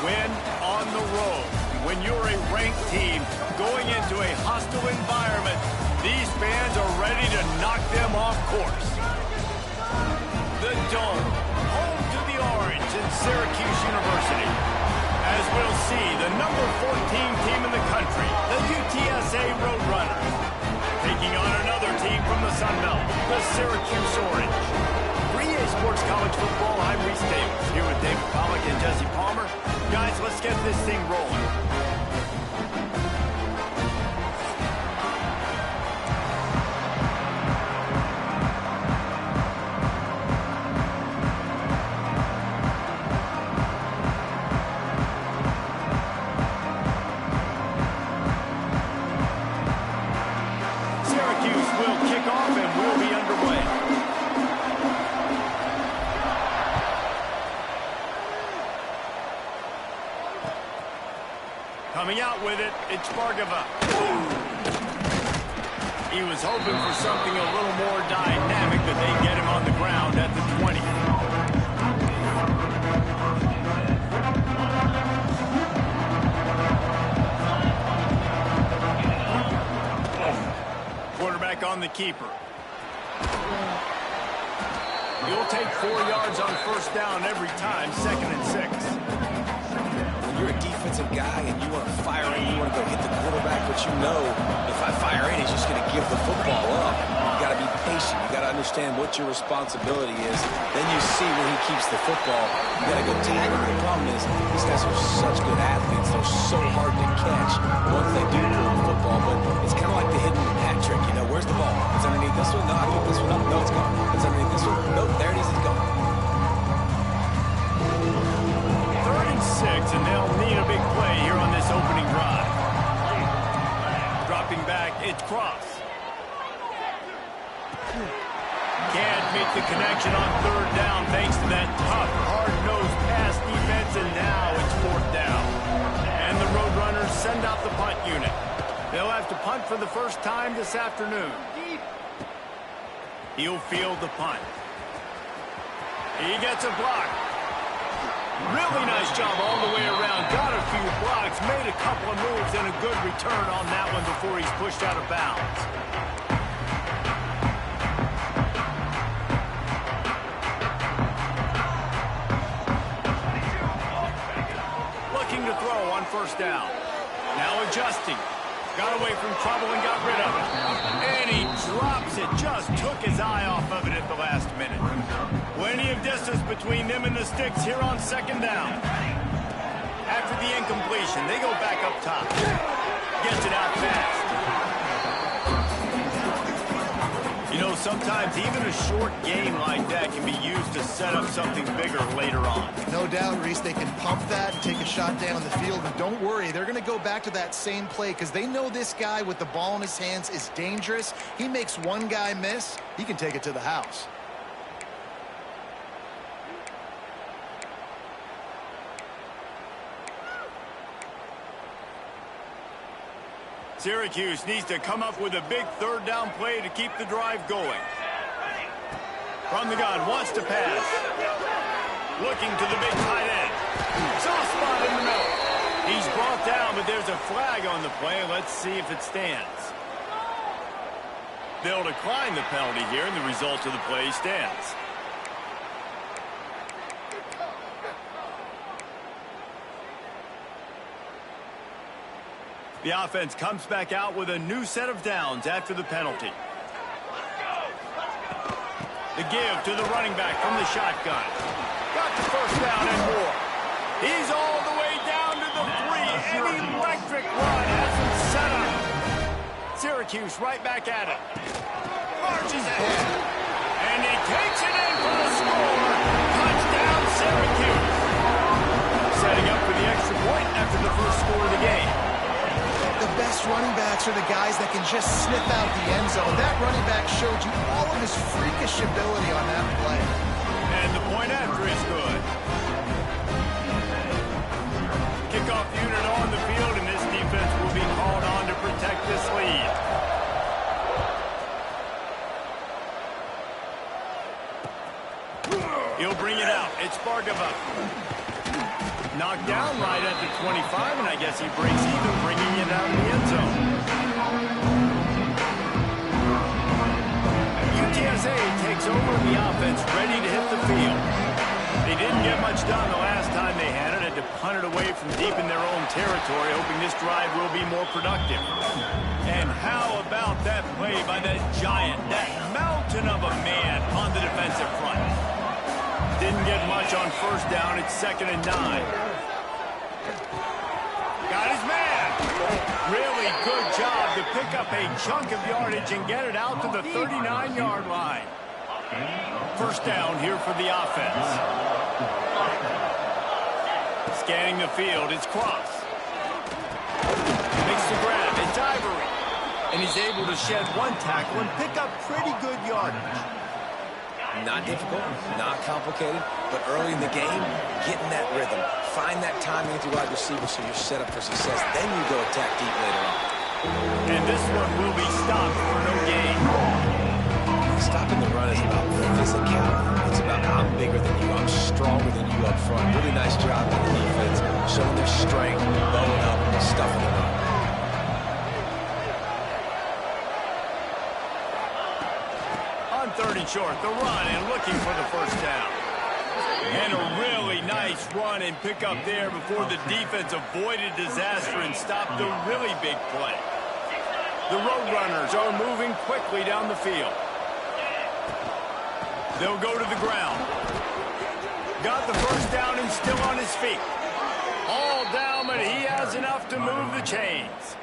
win on the road. When you're a ranked team going into a hostile environment, these fans are ready to knock them off course. The Dome, home to the Orange in Syracuse University. As we'll see, the number 14 team in the country, the UTSA Roadrunners, taking on another team from the Sun Belt, the Syracuse Orange. For EA Sports College Football, I'm Reese Davis, here with David Pollack and Jesse Palmer. Guys, let's get this thing rolling. Syracuse will kick off and we'll be underway. Coming out with it, it's Bargava. He was hoping for something a little more dynamic, but they get him on the ground at the 20. Quarterback on the keeper. He'll take 4 yards on first down every time, 2nd and 6. You're a defensive guy and you want to fire in, you want to go hit the quarterback, but you know if I fire in, he's just going to give the football up. You got to be patient. You got to understand what your responsibility is. Then you see when he keeps the football, you got to go tackle. The problem is these guys are such good athletes. They're so hard to catch once they do throw the football, but it's kind of like the hidden hat trick. You know, where's the ball? It's underneath this one? No, I picked this one up. No, it's gone. It's underneath this one? Nope, there it is. It's gone. 3rd and 6, and they'll need a big play here on this opening drive. Dropping back, it's Cross. Can't make the connection on 3rd down thanks to that tough, hard-nosed pass defense, and now it's 4th down. And the Roadrunners send out the punt unit. They'll have to punt for the first time this afternoon. He'll field the punt. He gets a block. Really nice job all the way around. Got a few blocks, made a couple of moves, and a good return on that one before he's pushed out of bounds. Looking to throw on first down. Now adjusting. Got away from trouble and got rid of it. And he drops it. Just took his eye off of it at the last minute. Plenty of distance between them and the sticks here on 2nd down. After the incompletion, they go back up top. Gets it out fast. You know, sometimes even a short game like that can be used to set up something bigger later on. No doubt, Reese, they can pump that and take a shot down the field. And don't worry, they're going to go back to that same play because they know this guy with the ball in his hands is dangerous. He makes one guy miss, he can take it to the house. Syracuse needs to come up with a big 3rd down play to keep the drive going. From the gun, wants to pass. Looking to the big tight end. Soft spot in the middle. He's brought down, but there's a flag on the play. Let's see if it stands. They'll decline the penalty here, and the result of the play stands. The offense comes back out with a new set of downs after the penalty. The give to the running back from the shotgun. Got the first down and more. He's all the way down to the 3. An electric run has him set up. Syracuse right back at it. Marches ahead. And he takes it in for the score. Touchdown, Syracuse. Setting up for the extra point after the first score of the game. The best running backs are the guys that can just sniff out the end zone. That running back showed you all of his freakish ability on that play. And the point after is good. Kickoff unit on the field, and this defense will be called on to protect this lead. He'll bring it out. It's Bargava. Knocked down right at the 25, and I guess he breaks even, bringing it out in the end zone. UTSA takes over the offense, ready to hit the field. They didn't get much done the last time they had it. Had to punt it away from deep in their own territory, hoping this drive will be more productive. And how about that play by that giant, that mountain of a man on the defensive front? Didn't get much on first down. It's 2nd and 9. Got his man. Really good job to pick up a chunk of yardage and get it out to the 39-yard line. First down here for the offense. Scanning the field, it's Cross. Makes the grab, it's Ivory. And he's able to shed one tackle and pick up pretty good yardage. Not difficult, not complicated, but early in the game, getting that rhythm. Find that timing with your wide receiver so you're set up for success. Then you go attack deep later on. And this one will be stopped for no gain. Stopping the run is about physicality. It's about I'm bigger than you, I'm stronger than you up front. Really nice job by the defense, showing their strength, blowing up, stuffing the run. On 30 short, the run and looking for the first down. And a really nice run and pick up there before the defense avoided disaster and stopped a really big play. The Roadrunners are moving quickly down the field. They'll go to the ground. Got the first down and still on his feet. All down, but he has enough to move the chains.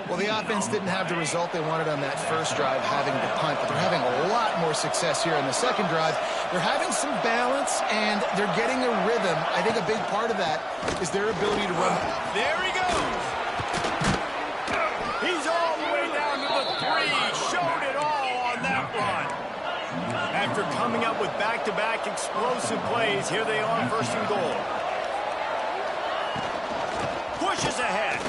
Well, the offense didn't have the result they wanted on that first drive, having to punt, but they're having a lot more success here in the second drive. They're having some balance, and they're getting a rhythm. I think a big part of that is their ability to run. There he goes. He's all the way down to the 3. Showed it all on that run. After coming up with back-to-back explosive plays, here they are, 1st and goal. Pushes ahead.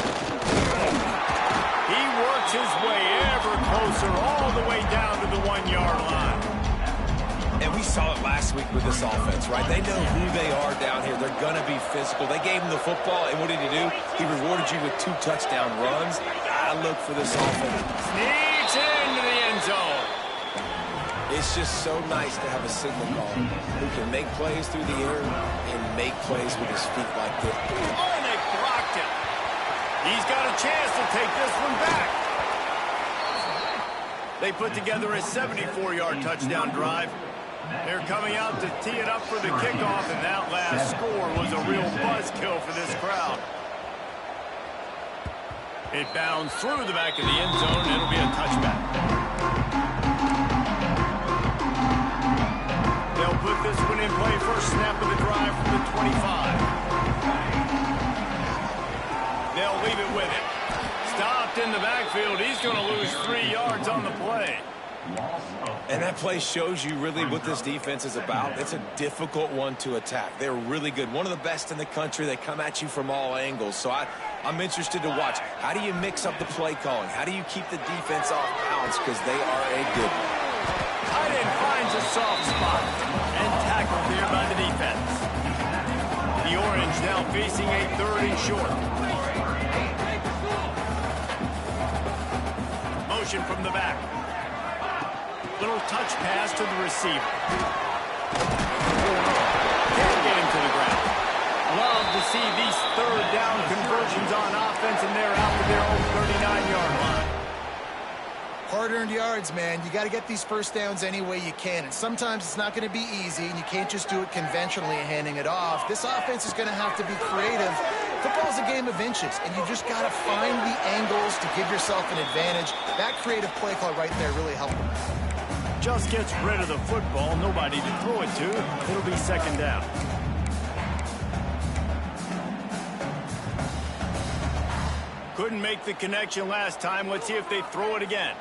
He works his way ever closer, all the way down to the 1-yard line. And we saw it last week with this offense, right? They know who they are down here. They're going to be physical. They gave him the football, and what did he do? He rewarded you with 2 touchdown runs. I look for this offense. Sneaks into the end zone. It's just so nice to have a signal call who can make plays through the air and make plays with his feet like this. Oh, and they blocked it. He's got a chance to take this one back. They put together a 74-yard touchdown drive. They're coming out to tee it up for the kickoff, and that last score was a real buzzkill for this crowd. It bounds through the back of the end zone, and it'll be a touchback. They'll put this one in play, first snap of the drive from the 25. They'll leave it with him. Stopped in the backfield. He's going to lose 3 yards on the play. And that play shows you really what this defense is about. It's a difficult one to attack. They're really good. One of the best in the country. They come at you from all angles. So I'm interested to watch. How do you mix up the play calling? How do you keep the defense off balance? Because they are a good one. Tight end finds a soft spot and tackled there by the defense. The Orange now facing a 3rd and short. Motion from the back. Little touch pass to the receiver. Can't get him to the ground. Love to see these 3rd down conversions on offense, and they're out to their own 39-yard line. Hard-earned yards, man. You got to get these first downs any way you can. And sometimes it's not going to be easy, and you can't just do it conventionally and handing it off. This offense is going to have to be creative. Football's a game of inches, and you just got to find the angles to give yourself an advantage. That creative play call right there really helped them. Just gets rid of the football. Nobody to throw it to. It'll be 2nd down. Couldn't make the connection last time. Let's see if they throw it again.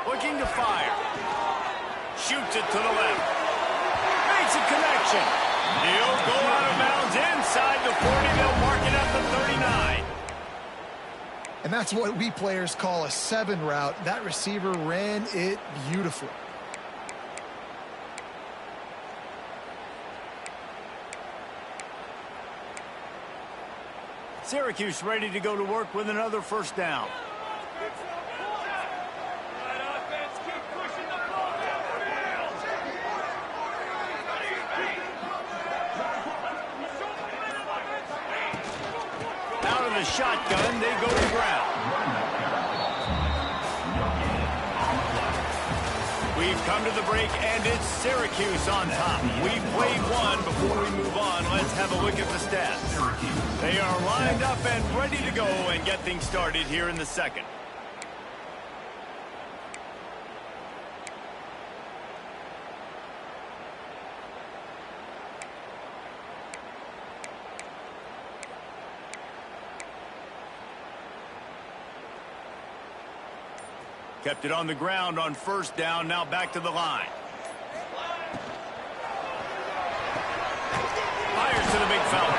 Looking to fire. Shoots it to the left. Makes a connection. He'll go out of bounds inside the 40. They'll mark it at the 39. And that's what we players call a 7 route. That receiver ran it beautifully. Syracuse ready to go to work with another first down. Out of the shotgun, they go to ground. We've come to the break, and it's Syracuse on top. We've played one. Before we move on, let's have a look at the stats. They are lined up and ready to go and get things started here in the second. Kept it on the ground on first down. Now back to the line. Fires to the big fella.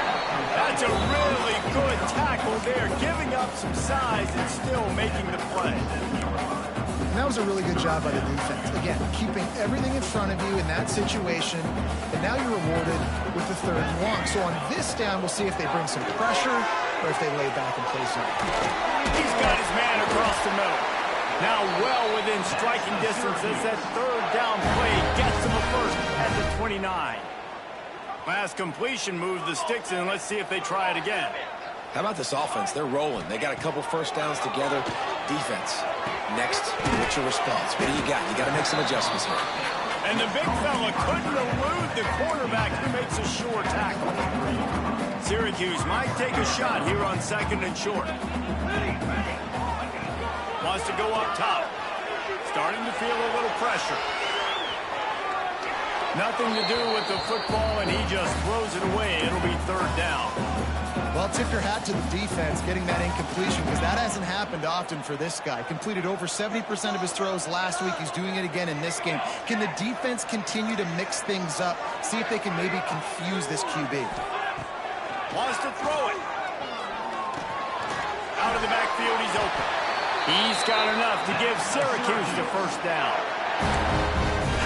That's a really good tackle there. Giving up some size and still making the play. And that was a really good job by the defense. Again, keeping everything in front of you in that situation. And now you're rewarded with the 3rd and long. So on this down, we'll see if they bring some pressure or if they lay back and play some. He's got his man across the middle. Now well within striking distance as that 3rd down play gets him a first at the 29. Last completion moved the sticks in. Let's see if they try it again. How about this offense? They're rolling. They got a couple first downs together. Defense. Next, what's your response? What do you got? You got to make some adjustments here. And the big fella couldn't elude the quarterback who makes a sure tackle. Syracuse might take a shot here on 2nd and short. Wants to go up top. Starting to feel a little pressure. Nothing to do with the football, and he just throws it away. It'll be 3rd down. Well, tip your hat to the defense getting that incompletion, because that hasn't happened often for this guy. Completed over 70% of his throws last week. He's doing it again in this game. Can the defense continue to mix things up? See if they can maybe confuse this QB. Wants to throw it. Out of the backfield, he's open. He's got enough to give Syracuse the first down.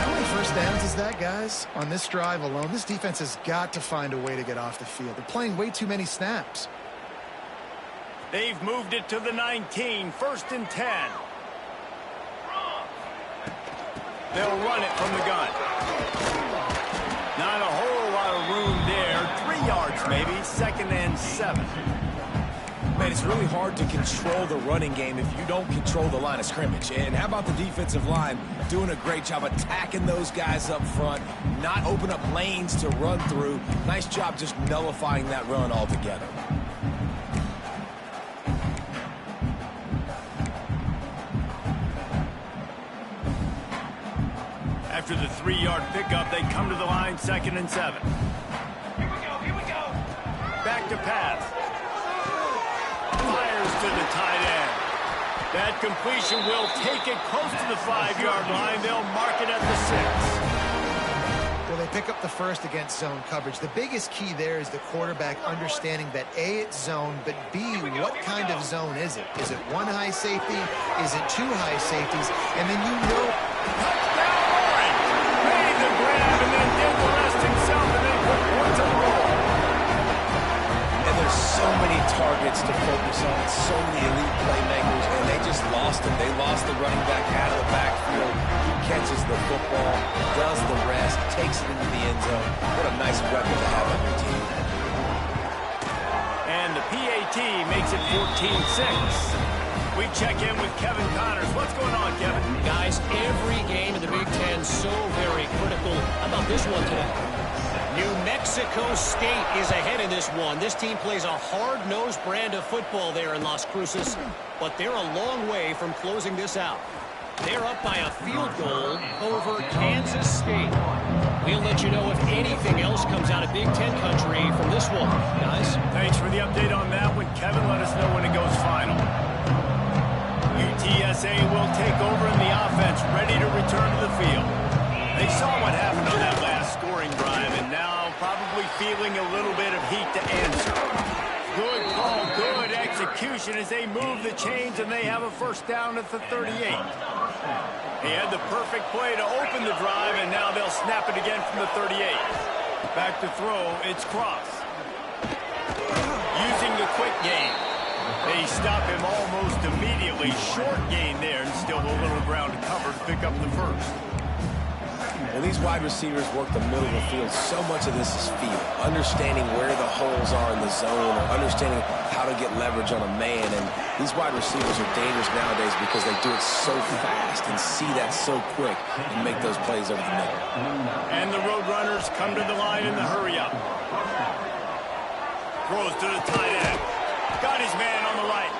How many first downs is that, guys? On this drive alone, this defense has got to find a way to get off the field. They're playing way too many snaps. They've moved it to the 19, 1st and 10. They'll run it from the gun. Not a whole lot of room there. 3 yards maybe, 2nd and 7. Man, it's really hard to control the running game if you don't control the line of scrimmage. And how about the defensive line doing a great job attacking those guys up front, not open up lanes to run through. Nice job just nullifying that run altogether. After the 3-yard pickup, they come to the line, 2nd and 7. Here we go. Back to pass. Fires to the tight end. That completion will take it close to the 5-yard line. They'll mark it at the 6. Well, they pick up the first against zone coverage. The biggest key there is the quarterback understanding that A, it's zone, but B, what kind of zone is it? Is it 1 high safety? Is it 2 high safeties? And then you know... Touchdown, Warren! Made the grab and then did the rest himself and then put points on the roll. And there's so many targets to focus on, so many elite playmakers, and they just lost him. They lost the running back out of the backfield. He catches the football, does the rest, takes it into the end zone. What a nice weapon to have on your team. And the PAT makes it 14-6. We check in with Kevin Connors. What's going on, Kevin? Guys, every game in the Big Ten so very critical. How about this one today? New Mexico State is ahead in this one. This team plays a hard-nosed brand of football there in Las Cruces, but they're a long way from closing this out. They're up by a field goal over Kansas State. We'll let you know if anything else comes out of Big Ten country from this one, guys. Thanks for the update on that one, Kevin. Let us know when it goes final. UTSA will take over in the offense, ready to return to the field. They saw what happened on that last scoring drive, and now probably feeling a little bit of heat to answer. Good call, good execution as they move the chains, and they have a first down at the 38. He had the perfect play to open the drive, and now they'll snap it again from the 38. Back to throw, it's Cross. using the quick game. They stop him almost immediately. Short gain there, and still a little ground to cover to pick up the first. When these wide receivers work the middle of the field, so much of this is feel. Understanding where the holes are in the zone, or understanding how to get leverage on a man. And these wide receivers are dangerous nowadays because they do it so fast and see that so quick and make those plays over the middle. And the Roadrunners come to the line in the hurry-up. Throws to the tight end. Got his man on the right.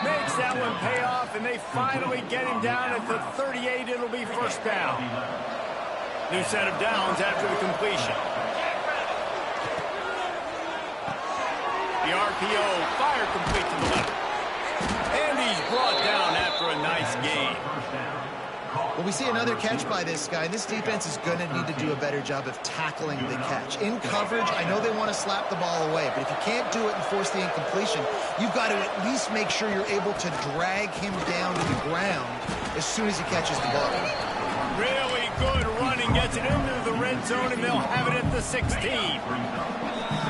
Makes that one pay off, and they finally get him down at the 38. It'll be first down. New set of downs after the completion. The RPO fire complete to the left. And he's brought down after a nice gain. Well, we see another catch by this guy. This defense is going to need to do a better job of tackling the catch. In coverage, I know they want to slap the ball away, but if you can't do it and force the incompletion, you've got to at least make sure you're able to drag him down to the ground as soon as he catches the ball. Really good running, gets it into the red zone, and they'll have it at the 16.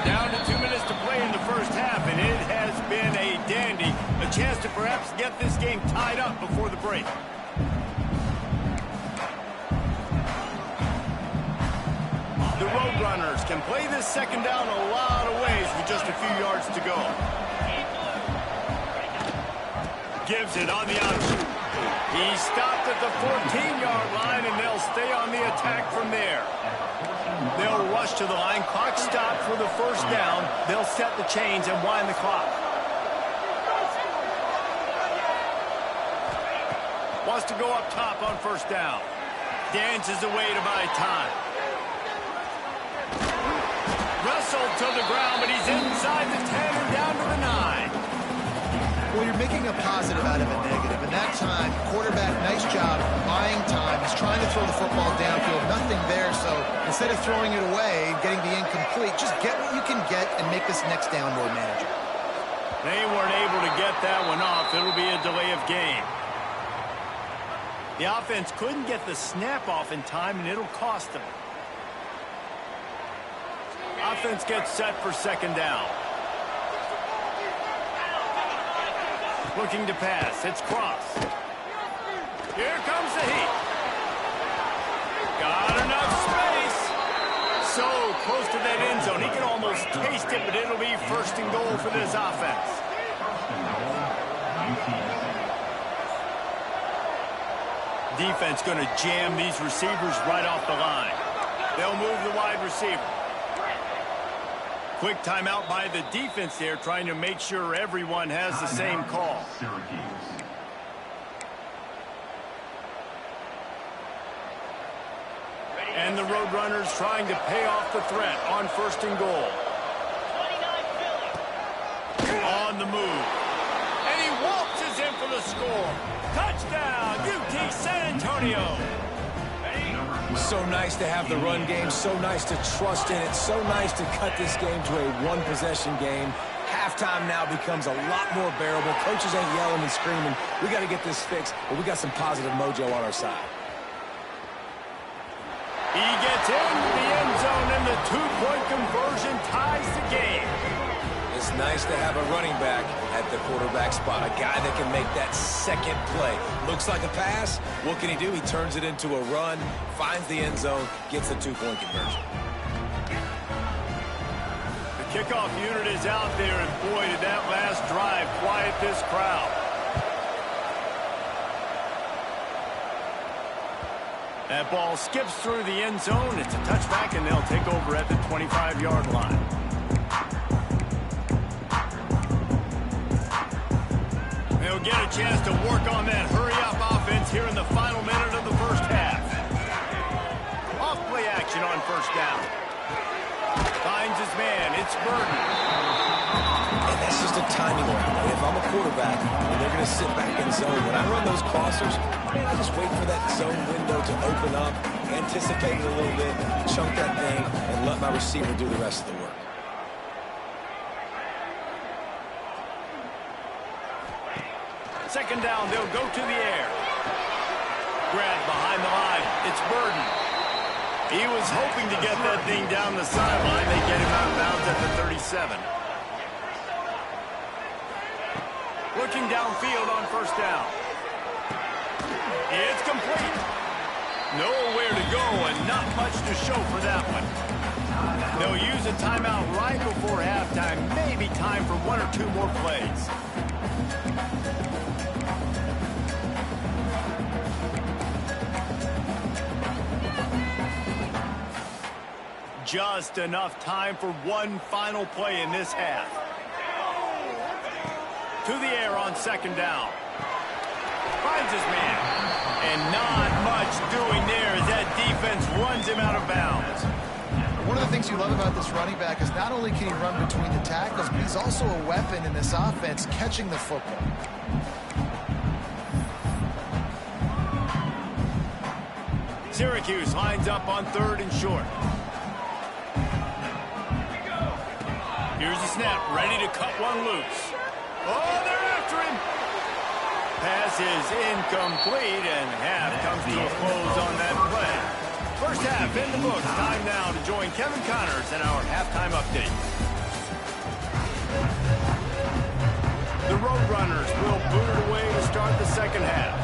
Down to 2 minutes to play in the first half, and it has been a dandy. A chance to perhaps get this game tied up before the break. The Roadrunners can play this second down a lot of ways with just a few yards to go. Gives it on the outshoot. He stopped at the 14-yard line, and they'll stay on the attack from there. They'll rush to the line. Clock stopped for the first down. They'll set the chains and wind the clock. Wants to go up top on first down. Dances away to buy time. Wrestled to the ground, but he's inside the 10 and down to the 9. Well, you're making a positive out of a negative. And that time, quarterback, nice job buying time. He's trying to throw the football downfield. Nothing there, so instead of throwing it away, getting the incomplete, just get what you can get and make this next down more manageable. They weren't able to get that one off. It'll be a delay of game. The offense couldn't get the snap off in time, and it'll cost them. Offense gets set for second down. Looking to pass. It's Cross. Here comes the heat. Got enough space. So close to that end zone. He can almost taste it, but it'll be first and goal for this offense. Defense going to jam these receivers right off the line. They'll move the wide receiver. Quick timeout by the defense there, trying to make sure everyone has the same call. And the Roadrunners trying to pay off the threat on first and goal. On the move. And he waltzes in for the score. Touchdown, UT San Antonio. So nice to have the run game, so nice to trust in it, so nice to cut this game to a one-possession game. Halftime now becomes a lot more bearable. Coaches ain't yelling and screaming. We got to get this fixed, but we got some positive mojo on our side. He gets into the end zone, and the two-point conversion ties the game. It's nice to have a running back at the quarterback spot, a guy that can make that second play. Looks like a pass. What can he do? He turns it into a run, finds the end zone, gets the two-point conversion. The kickoff unit is out there, and boy, did that last drive quiet this crowd. That ball skips through the end zone. It's a touchback, and they'll take over at the 25-yard line. They'll get a chance to work on that hurry-up offense here in the final minute of the first half. Off-play action on first down. Finds his man. It's Burton. And that's just a timing round. If I'm a quarterback and they're going to sit back in zone, when I run those crossers, man, I just wait for that zone window to open up, anticipate it a little bit, chunk that thing, and let my receiver do the rest of the work. Second down, they'll go to the air. Grab behind the line. It's Burton. He was hoping to get that thing down the sideline. They get him out of bounds at the 37. looking downfield on first down. It's complete. Nowhere to go and not much to show for that one. They'll use a timeout right before halftime. Maybe time for one or two more plays. Just enough time for one final play in this half. To the air on second down. Finds his man. And not much doing there as that defense runs him out of bounds. One of the things you love about this running back is not only can he run between the tackles, but he's also a weapon in this offense catching the football. Syracuse lines up on third and short. Here's the snap, ready to cut one loose. Oh, they're after him. Pass is incomplete, and half comes to a close on that play. First half in the books. Time now to join Kevin Connors in our halftime update. The Roadrunners will boot it away to start the second half.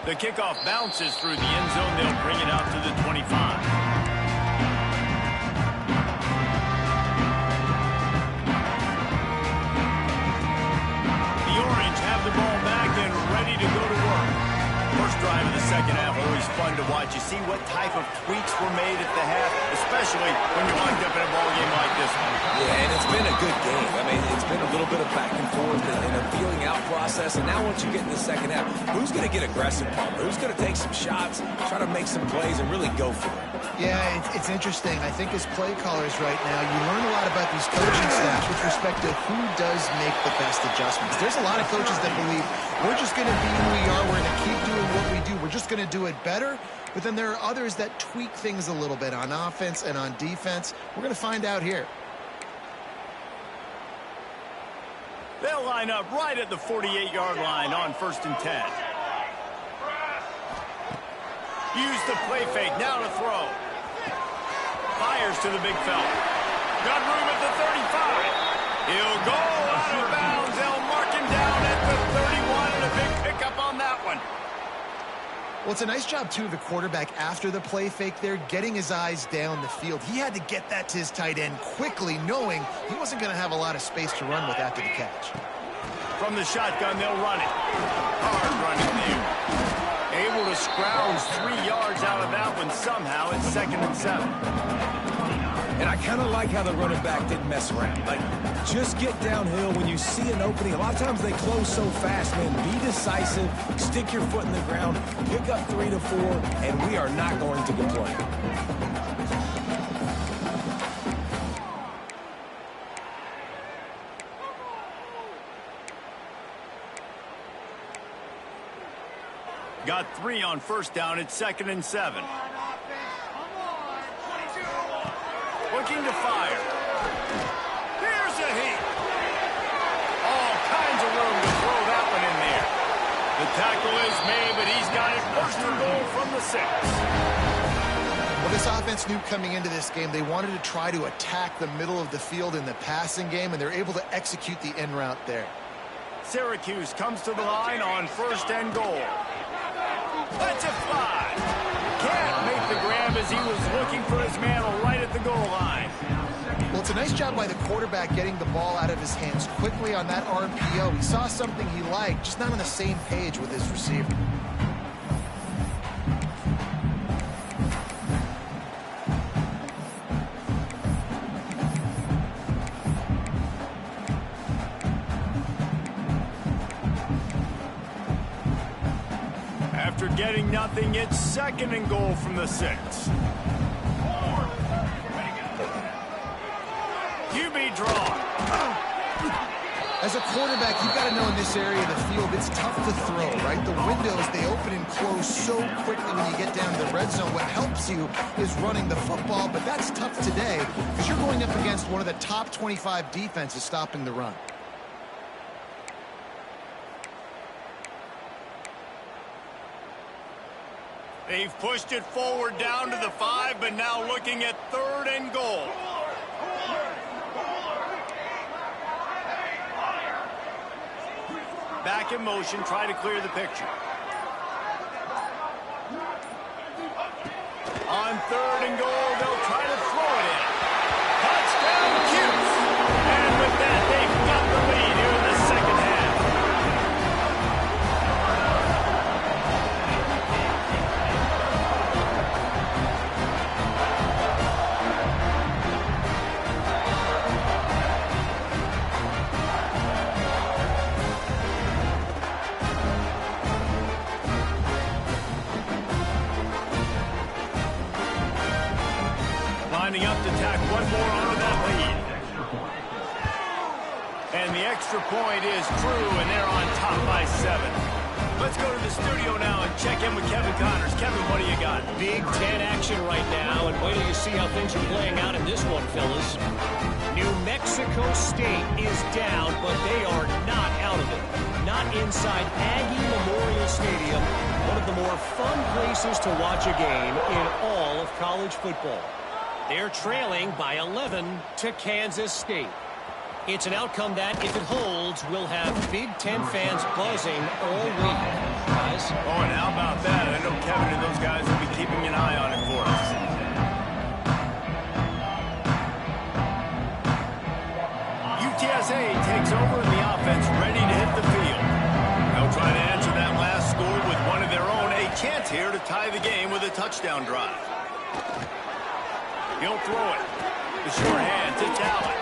The kickoff bounces through the end zone. They'll bring it out to the 25. The ball back and ready to go to work. First drive of the second half, always fun to watch. You see what type of tweaks were made at the half, especially when you're locked up in a ball game like this one. Yeah, and it's been a good game. I mean, it's been a little bit of back and forth and a feeling out process. And now once you get in the second half, who's going to get aggressive, Palmer? Who's going to take some shots, try to make some plays, and really go for it? Yeah, it's interesting. I think as play callers right now, you learn a lot about these coaching staffs with respect to who does make the best adjustments. There's a lot of coaches that believe we're just going to be who we are. We're going to keep doing what we do. We're just going to do it better. But then there are others that tweak things a little bit on offense and on defense. We're going to find out here. They'll line up right at the 48-yard line on 1st and 10. Use the play fake, now to throw. Fires to the big fella. Got room at the 35. He'll go out of bounds. They'll mark him down at the 31, and a big pickup on that one. Well, it's a nice job, too, of the quarterback after the play fake there, getting his eyes down the field. He had to get that to his tight end quickly, knowing he wasn't going to have a lot of space to run with after the catch. From the shotgun, they'll run it. Hard running there. Able to scrounge 3 yards out of that one somehow. It's 2nd and 7. And I kind of like how the running back didn't mess around. Like, just get downhill when you see an opening. A lot of times they close so fast, man. Be decisive, stick your foot in the ground, pick up 3 to 4, and we are not going to complain. Got 3 on first down. It's 2nd and 7. Looking to fire. Here's a heat. All kinds of room to throw that one in there. The tackle is made, but he's got it 1st and goal from the 6. Well, this offense knew coming into this game they wanted to try to attack the middle of the field in the passing game, and they're able to execute the in route there. Syracuse comes to the line on 1st and goal. Let's it fly. Can't make the grab as he was looking for his man right at the goal line. Well, it's a nice job by the quarterback getting the ball out of his hands quickly on that RPO. He saw something he liked, just not on the same page with his receiver. After getting nothing, it's 2nd and goal from the 6. QB draw. As a quarterback, you've got to know in this area of the field, it's tough to throw, right? The windows, they open and close so quickly when you get down to the red zone. What helps you is running the football, but that's tough today because you're going up against one of the top 25 defenses stopping the run. They've pushed it forward down to the 5, but now looking at 3rd and goal. back in motion, try to clear the picture. On 3rd and goal, they'll try to throw it in. Touchdown, Cuse! And with that, they've got the lead here in the second half. Lining up to tack one more onto that lead. And the extra point is true, and they're on top by 7. Let's go to the studio now and check in with Kevin Connors. Kevin, what do you got? Big Ten action right now, and wait till you see how things are playing out in this one, fellas. New Mexico State is down, but they are not out of it. Not inside Aggie Memorial Stadium, one of the more fun places to watch a game in all of college football. They're trailing by 11 to Kansas State. It's an outcome that, if it holds, will have Big Ten fans buzzing all week. Guys? Oh, and how about that? I know Kevin and those guys will be keeping an eye on it for us. UTSA takes over in the offense, ready to hit the field. They'll try to answer that last score with one of their own. A chance here to tie the game with a touchdown drive. He'll throw it. The short hand to Talent.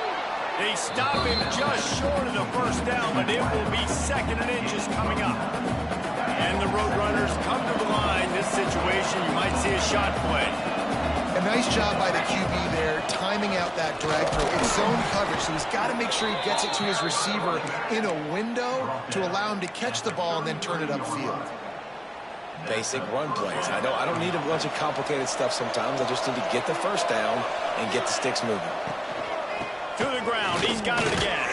They stop him just short of the first down, but it will be 2nd and inches coming up. And the Roadrunners come to the line. This situation, you might see a shot play. A nice job by the QB there, timing out that drag throw. It's zone coverage, so he's got to make sure he gets it to his receiver in a window to allow him to catch the ball and then turn it upfield. Basic run plays. I don't need a bunch of complicated stuff sometimes. I just need to get the first down and get the sticks moving. To the ground. He's got it again.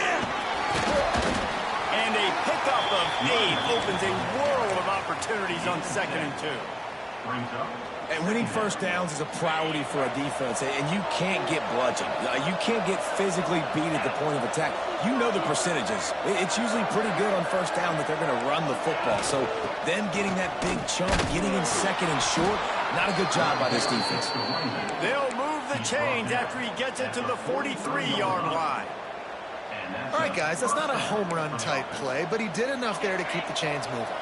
And a pickup of 8 opens a world of opportunities on 2nd and 2. And winning first downs is a priority for a defense, and you can't get bludgeoned. You can't get physically beat at the point of attack. You know the percentages. It's usually pretty good on first down that they're going to run the football. So them getting that big chunk, getting in 2nd and short, not a good job by this defense. They'll move the chains after he gets it to the 43-yard line. All right, guys, that's not a home run type play, but he did enough there to keep the chains moving.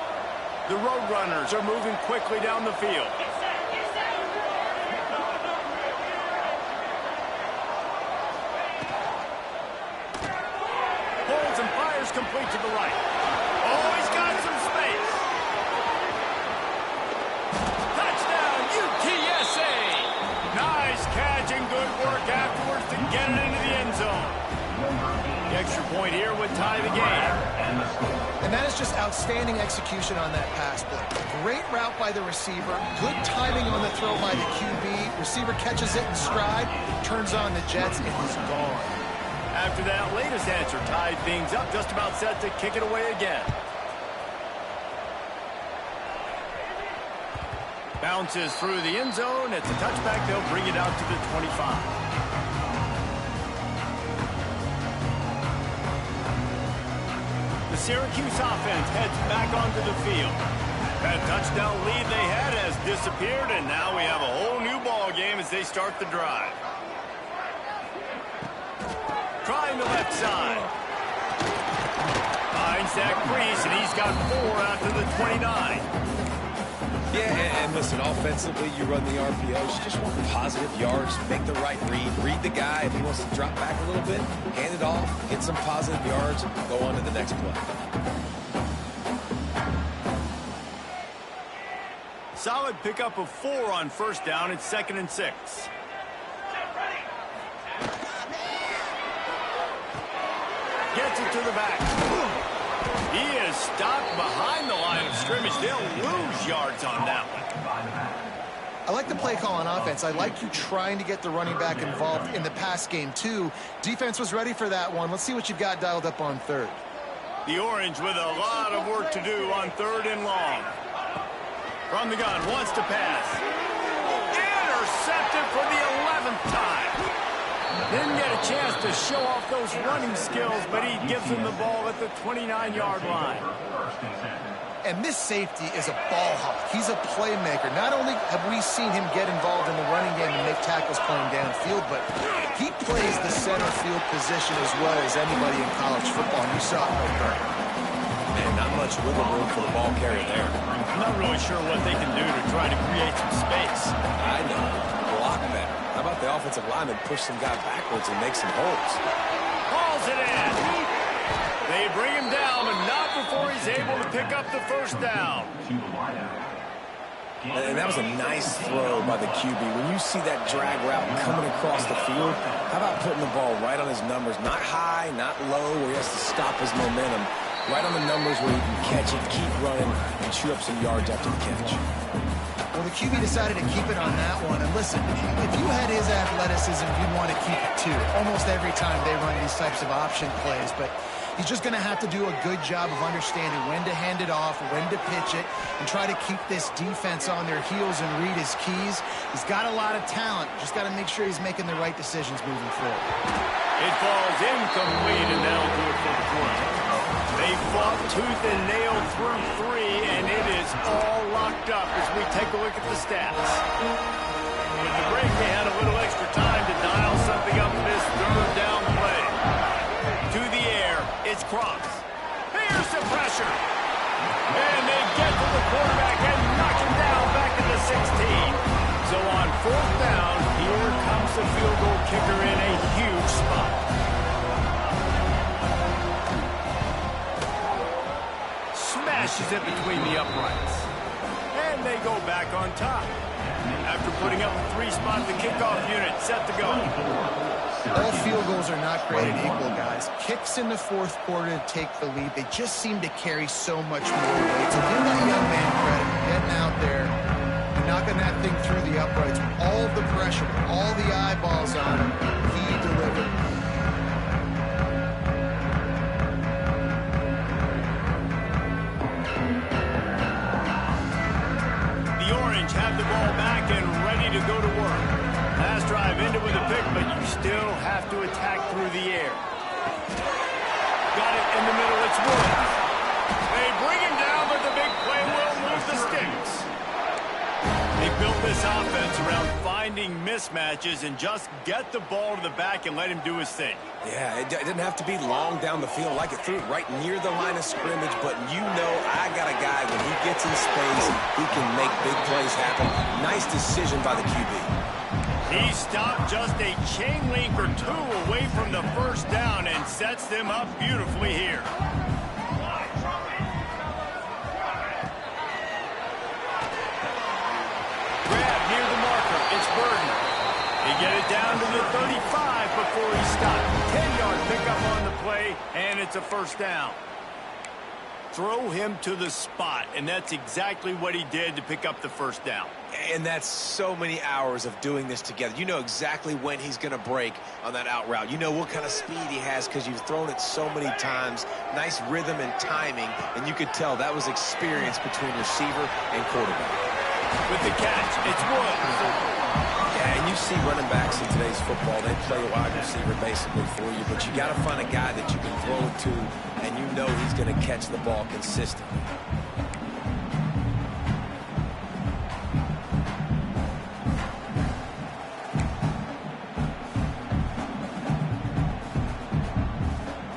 The Roadrunners are moving quickly down the field. Holds and fires complete to the right. Oh, he's got some space. Touchdown, UTSA! Nice catch and good work afterwards to get it into the end zone. The extra point here would tie the game. And that is just outstanding execution on that pass play. Great route by the receiver. Good timing on the throw by the QB. Receiver catches it in stride, turns on the jets, and he's gone. After that latest answer tied things up, just about set to kick it away again. Bounces through the end zone. It's a touchback. They'll bring it out to the 25. The Syracuse offense heads back onto the field. That touchdown lead they had has disappeared, and now we have a whole new ball game as they start the drive. Trying the left side. Finds that crease, and he's got 4 out to the 29. Yeah, and listen, offensively, you run the RPOs. You just want positive yards, make the right read the guy. If he wants to drop back a little bit, hand it off, get some positive yards, go on to the next play. Solid pickup of 4 on first down. It's 2nd and 6. Gets it to the back. He is stopped behind the line of scrimmage. They'll lose yards on that one. I like the play call on offense. I like you trying to get the running back involved in the pass game, too. Defense was ready for that one. Let's see what you've got dialed up on 3rd. The Orange with a lot of work to do on 3rd and long. From the gun, wants to pass. Intercepted for the 11th time. Didn't get a chance to show off those running skills, but he gives him the ball at the 29-yard line. And this safety is a ball hawk. He's a playmaker. Not only have we seen him get involved in the running game and make tackles playing downfield, but he plays the center field position as well as anybody in college football. And you saw it right there. Man, not much wiggle room for the ball carrier there. I'm not really sure what they can do to try to create some space. I know. Block better. How about the offensive lineman push some guy backwards and make some holes? Hauls it in. They bring him down, but not before he's able to pick up the first down. And that was a nice throw by the QB. When you see that drag route coming across the field, how about putting the ball right on his numbers? Not high, not low, where he has to stop his momentum. Right on the numbers where he can catch it, keep running, and chew up some yards after the catch. Well, the QB decided to keep it on that one. And listen, if you had his athleticism, you'd want to keep it too. Almost every time they run these types of option plays. But he's just going to have to do a good job of understanding when to hand it off, when to pitch it, and try to keep this defense on their heels and read his keys. He's got a lot of talent. Just got to make sure he's making the right decisions moving forward. It falls incomplete, and that'll do it for the quarter. They fought tooth and nail through three, and it is all locked up as we take a look at the stats. With the break, they had a little extra time to dial something up for this third down play. To the air, it's Cross. Here's the pressure. And they get to the quarterback and knock him down back to the 16. So on fourth down, here comes the field goal kicker in a huge spot. Smashes it between the uprights. And they go back on top. After putting up a three-spot, the kickoff unit set to go. All field goals are not created equal, guys. Kicks in the fourth quarter to take the lead. They just seem to carry so much more weight. So give that young man credit for getting out there and knocking that thing through the uprights with all the pressure, with all the eyeballs on him. He delivered. The Orange have the ball back and ready to go to work. Last drive ended with a pick, but you still have to attack through the air. Got it in the middle, it's Woods. They bring him down, but the big play will move the sticks. They built this offense around finding mismatches and just get the ball to the back and let him do his thing. Yeah, it didn't have to be long down the field. Like it threw it right near the line of scrimmage, but you know I got a guy, when he gets in space, he can make big plays happen. Nice decision by the QB. He stopped just a chain link or two away from the first down and sets them up beautifully here. Grab near the marker. It's Burden. They get it down to the 35 before he stopped. 10-yard pickup on the play, and it's a first down. Throw him to the spot, and that's exactly what he did to pick up the first down. And that's so many hours of doing this together. You know exactly when he's going to break on that out route. You know what kind of speed he has because you've thrown it so many times. Nice rhythm and timing, and you could tell that was experience between receiver and quarterback. With the catch, it's Woods. Yeah, and you see running backs in today's football, they play a wide receiver basically for you, but you got to find a guy that you can throw it to, and you know he's going to catch the ball consistently.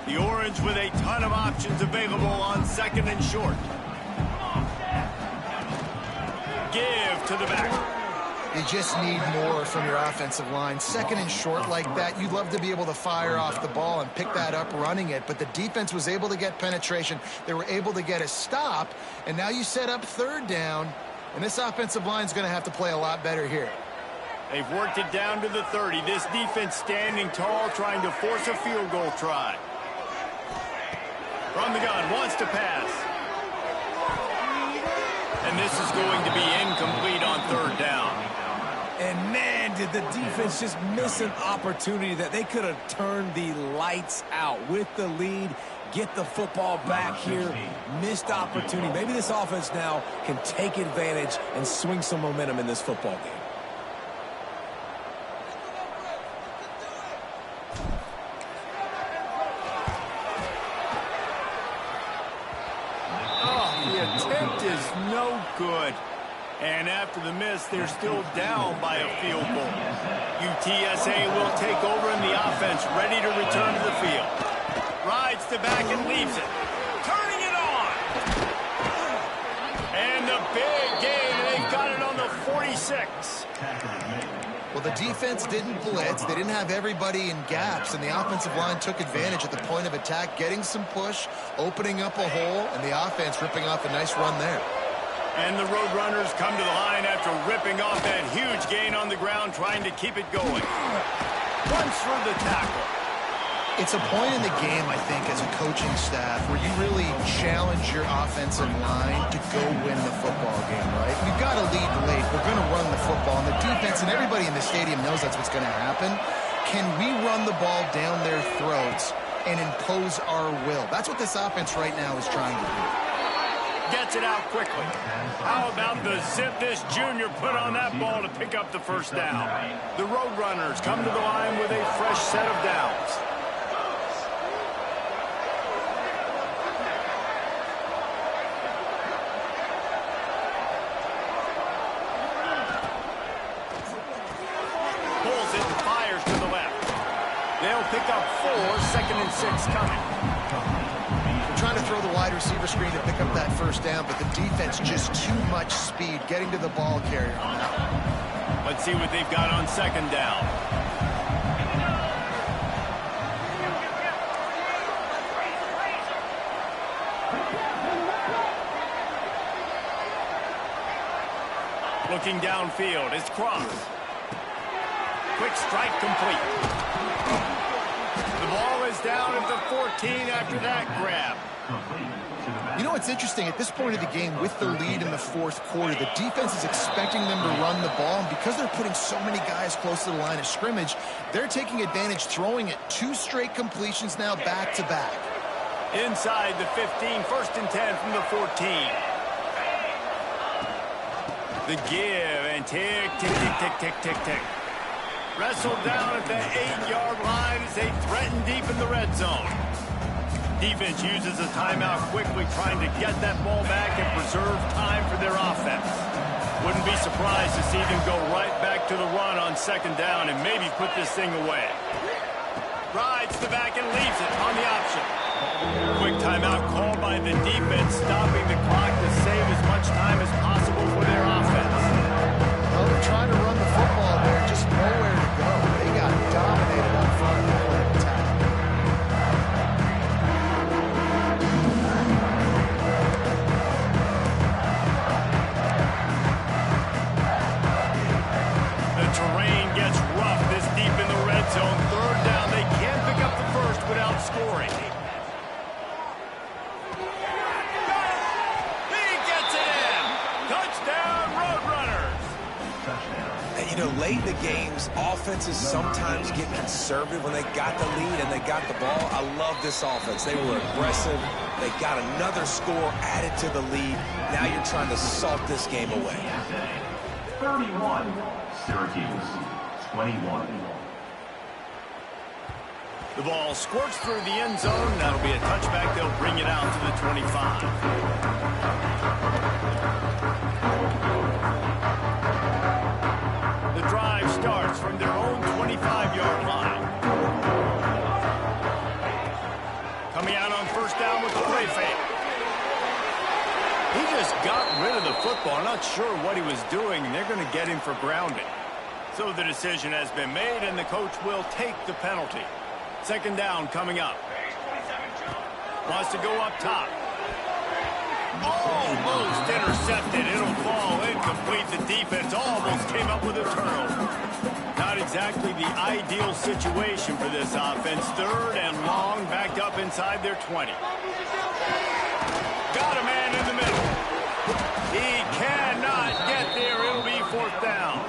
The Orange with a ton of options available on second and short. Give to the back. You just need more from your offensive line. Second and short like that, you'd love to be able to fire off the ball and pick that up running it, but the defense was able to get penetration. They were able to get a stop, and now you set up third down, and this offensive line is going to have to play a lot better here. They've worked it down to the 30. This defense standing tall, trying to force a field goal try. From the gun, wants to pass. And this is going to be incomplete on third down. And man, did the defense just miss an opportunity that they could have turned the lights out with the lead, get the football back here. Missed opportunity. Maybe this offense now can take advantage and swing some momentum in this football game. attempt is no good. And after the miss, they're still down by a field goal. UTSA will take over in the offense, ready to return to the field. Rides to back and leaves it. Turning it on. And the big gain, and they've got it on the 46. Well, the defense didn't blitz. They didn't have everybody in gaps, and the offensive line took advantage at the point of attack, getting some push, opening up a hole, and the offense ripping off a nice run there. And the Roadrunners come to the line after ripping off that huge gain on the ground, trying to keep it going. Runs through the tackle. It's a point in the game, I think, as a coaching staff, where you really challenge your offensive line to go win the football game, right? We've got to lead late. We're going to run the football. And the defense and everybody in the stadium knows that's what's going to happen. Can we run the ball down their throats and impose our will? That's what this offense right now is trying to do. Gets it out quickly. How about the zip this junior put on that ball to pick up the first down? The Roadrunners come to the line with a fresh set of downs. Pulls it and fires to the left. They'll pick up 4, 2nd and 6 coming. Trying to throw the wide receiver screen to pick up that first down, but the defense just too much speed getting to the ball carrier on that one. Let's see what they've got on 2nd down. Looking downfield, it's Cross. Quick strike complete. The ball is down at the 14 after that grab. You know what's interesting? At this point of the game, with the lead in the fourth quarter, the defense is expecting them to run the ball, and because they're putting so many guys close to the line of scrimmage, they're taking advantage, throwing it 2 straight completions now back-to-back. Inside the 15, 1st and 10 from the 14. The give, and tick, tick, tick, tick, tick, tick, tick. Wrestled down at the 8-yard line as they threaten deep in the red zone. Defense uses a timeout quickly, trying to get that ball back and preserve time for their offense. Wouldn't be surprised to see them go right back to the run on 2nd down and maybe put this thing away. Rides the back and leaves it on the option. Quick timeout called by the defense, stopping the clock to save as much time as possible for their offense. Well, they're trying to run the football there, just nowhere to go. They got dominated up front of the point of attack. The terrain gets rough this deep in the red zone. 3rd down, they can't pick up the first without scoring. You know, late in the games, offenses sometimes get conservative when they got the lead and they got the ball. I love this offense. They were aggressive. They got another score added to the lead. Now you're trying to salt this game away. 31, Syracuse, 21. The ball squirts through the end zone. That'll be a touchback. They'll bring it out to the 25. The drive starts from their own 25-yard line. Coming out on 1st down with the play fake. He just got rid of the football. Not sure what he was doing, and they're going to get him for grounding. So the decision has been made, and the coach will take the penalty. 2nd down coming up. Wants to go up top. Almost intercepted. It'll fall incomplete. The defense almost came up with a turnover. Not exactly the ideal situation for this offense. 3rd and long, backed up inside their 20. Got a man in the middle. He cannot get there. It'll be 4th down.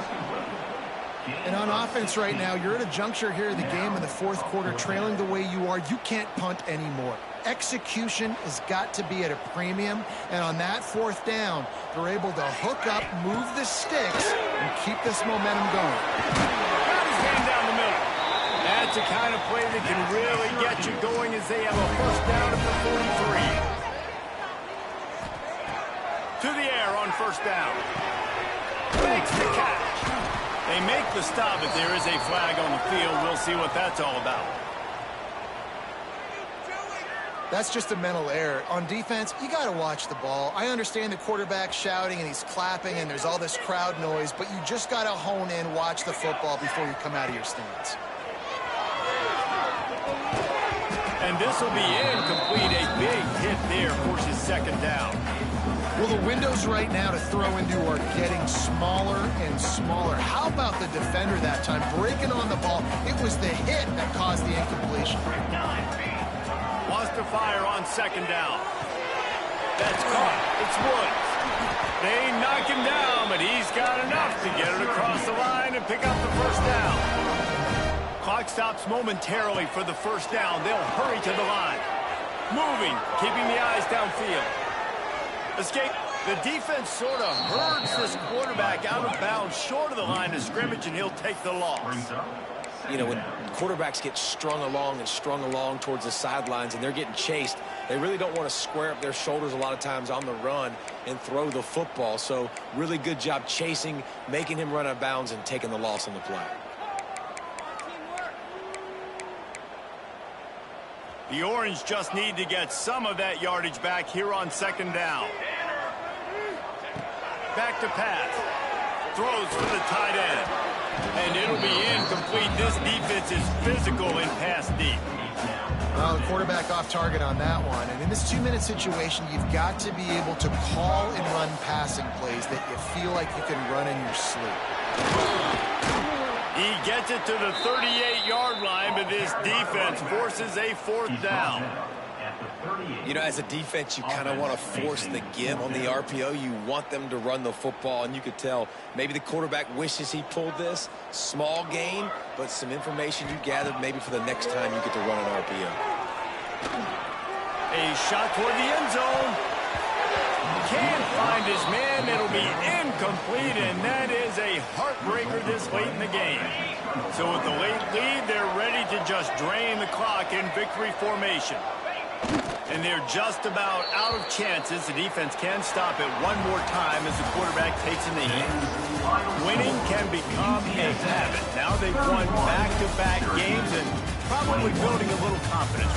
And on offense right now, you're at a juncture here in the game in the 4th quarter, trailing the way you are. You can't punt anymore. Execution has got to be at a premium, and on that 4th down, they're able to hook up, move the sticks, and keep this momentum going. Got his hand down the middle. That's the kind of play that can really get you going as they have a 1st down at the 43. first down. Makes the catch. They make the stop, but there is a flag on the field. We'll see what that's all about. That's just a mental error. On defense, you got to watch the ball. I understand the quarterback shouting and he's clapping and there's all this crowd noise, but you just got to hone in, watch the football before you come out of your stance. And this will be incomplete. A big hit there forces second down. Well, the windows right now to throw into are getting smaller and smaller. How about the defender that time breaking on the ball? It was the hit that caused the incompletion. Wants to fire on second down. That's caught. It's Woods. They knock him down, but he's got enough to get it across the line and pick up the first down. Clock stops momentarily for the first down. They'll hurry to the line. Moving, keeping the eyes downfield. Escape. The defense sort of herds this quarterback out of bounds short of the line of scrimmage, and he'll take the loss. You know, when quarterbacks get strung along towards the sidelines and they're getting chased, they really don't want to square up their shoulders a lot of times on the run and throw the football. So really good job chasing, making him run out of bounds, and taking the loss on the play. The Orange just need to get some of that yardage back here on second down. Back to pass. Throws for the tight end. And it'll be incomplete. This defense is physical in pass deep. Well, the quarterback off target on that one. And in this 2-minute situation, you've got to be able to call and run passing plays that you feel like you can run in your sleep. He gets it to the 38-yard line, but this defense forces a fourth down. You know, as a defense, you kind of want to force the give on the RPO. You want them to run the football, and you could tell maybe the quarterback wishes he pulled this. Small gain, but some information you gathered maybe for the next time you get to run an RPO. A shot toward the end zone. Can't find his man. It'll be incomplete, and that is a heartbreaker this late in the game. So with the late lead, they're ready to just drain the clock in victory formation. And they're just about out of chances. The defense can stop it one more time as the quarterback takes a knee. Winning can become a habit. Now they've won back-to-back games and probably building a little confidence.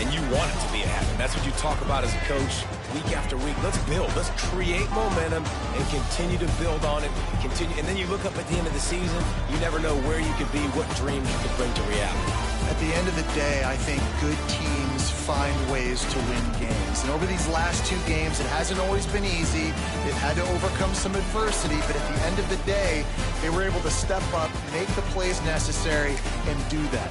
And you want it to be a habit. That's what you talk about as a coach week after week. Let's build. Let's create momentum and continue to build on it. Continue, and then you look up at the end of the season, you never know where you could be, what dreams you could bring to reality. At the end of the day, I think good teams find ways to win games. And over these last 2 games, it hasn't always been easy. They've had to overcome some adversity, but at the end of the day, they were able to step up, make the plays necessary, and do that.